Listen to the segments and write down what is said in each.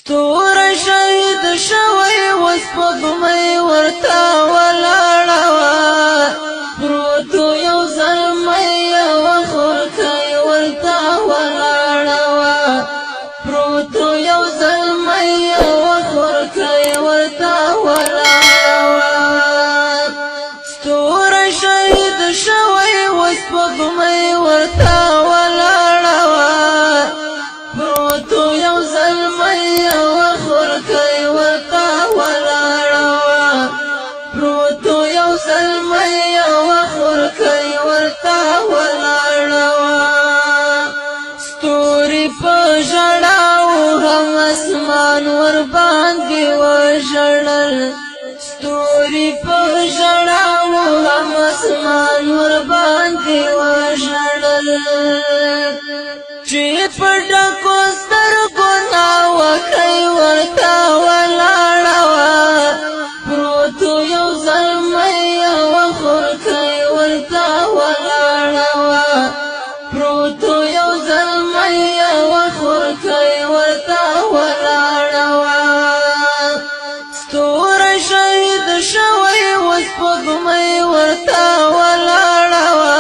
ستور شهید شوی وسپګمۍ ورته ولاړه وه پروتو یو زلمی یوه خورکۍ ورته ولاړه وه پروتو یو زلمی یوه خورکۍ ورته ولاړه وه ستور شهید شوی وسپګمۍ ورته ولاړه وه پروتو یو زلمی یوه خورکۍ ورته ولاړه وه پروتو یو زلمی یوه خورکۍ ورته ولاړه وه ستوري په ژړاو هم اسمان ورباندې وژړل ستوري په ژړاو هم اسمان ورباندې وژړل چې په ډکو سترګو ناوکۍ ورته ولاړه وه پروتو یو زلمی یوه خورکۍ ورته ولاړه وه پروتو یو زلمی یوه خورکۍ ورته ولاړه وه ستوری شهید شوی وسپګمۍ ورته ولاړه وه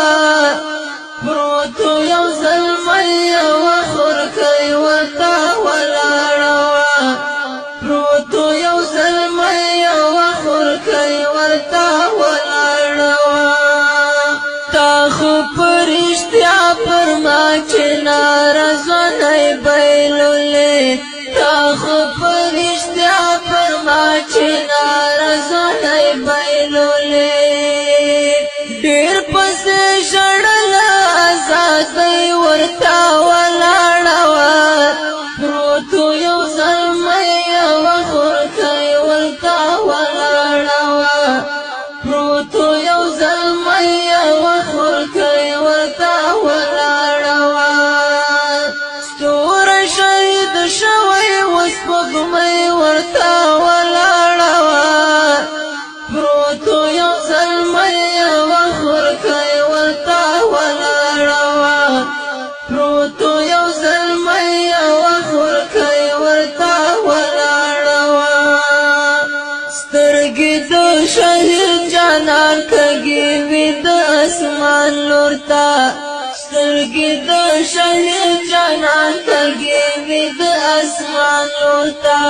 پروتو یو زلمی یوه خورکۍ ورته ولاړه وه پروتو یو زلمی یوه خورکۍ ورته ولاړه وه تا خو په رښتیا پر ما چې نارضوانی بایلولې تا خو په رښتیا پر ما چې نارضوانی بایلولې ډېر پسې ژړله ازادۍ ورته ولاړه وه پروتو یو زلمی یوه خورکۍ ورته ولاړه وه پروتو یو زلمی یوه خورکۍ ورته ولاړه وه ستوری شهید شوی وسپګمۍ ورته ولاړه وه پروتو یو زلمی یوه خورکۍ ورته ولاړه وه پروتو یو زلمی یوه خورکۍ ورته ولاړه وه سترګې د شهید جانان کږې وې د اسمان لور ته سترګې د شهید جانان کږې وې د اسمان لور ته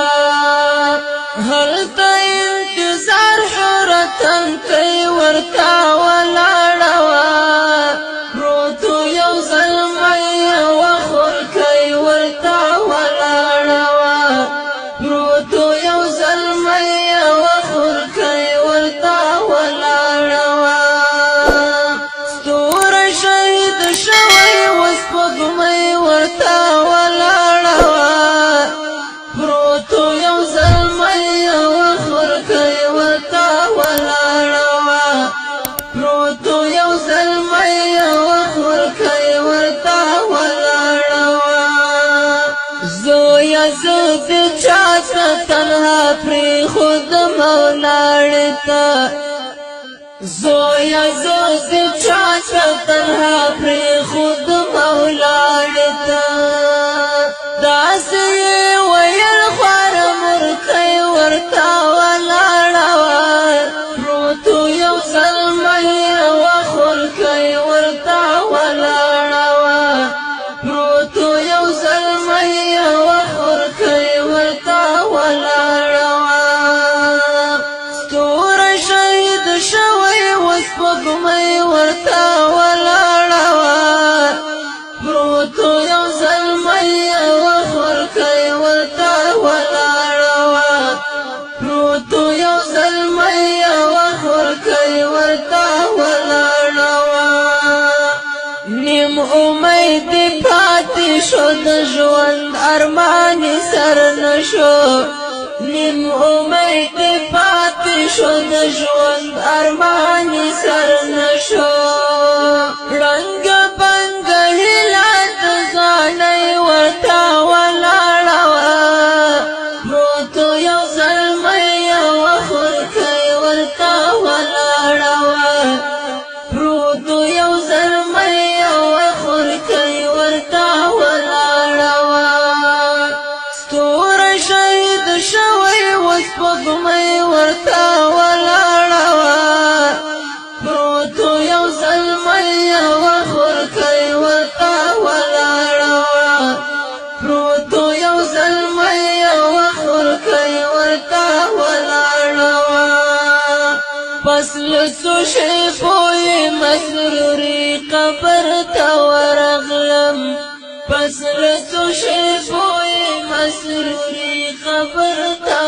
هلته انتظار حرتن کوي ورته ولاړه وه پروتو یو زلمی یوه خورکۍ ورته ولاړه وه پروتو یو زلمی یوه خورکۍ ورته ولاړه وه ستوری شهید شوی وسپګمۍ ورته ولاړه وه پروتو یو زلمی یوه خورکۍ ورته ولاړه وه پروتو یو زلمی یوه خورکۍ ورته ولاړه وه زویه زه د چا ته تنها پرېښودم ولاړې ته زویه زه د چا ته تنها پرېښودم ولاړې ته داسې یې ویل خواره مورکۍ ورته ولاړه وه پروتو یو زلمی یوه خورکۍ ورته ولاړه وه پروتو یو زلمی یوه خورکۍ ورته ولاړه وه ستوری شهید شوی وسپګمۍ ورته ولاړه وه پروتو یو زلمی یوه خورکۍ ورته ولاړه وه پروتو یو زلمی یوه خورکۍ ورته ولاړه وه نیم امید پاتې شو د ژوند ارمان سر نشو نیم امید پاتې شو د ژوند ارمان سر نشو رنګ بنګ هیله د ځوانۍ ورته ولاړه وه پروتو یو زلمی یوه خورکۍ ورته ولاړه وه پروتو یو زلمی یوه خورکۍ ورته ولاړه وه ستوری شهید شوی وسپوږمۍ ورته ولاړه وه پروتو یو زلمی یوه خورکۍ ورته ولاړه وه پروتو یو زلمی یوه خورکۍ ورته ولاړه وه پس له څو شېبو یې مسروري قبر ته ورغلم پس له څو شېبو یې مسروري قبر ته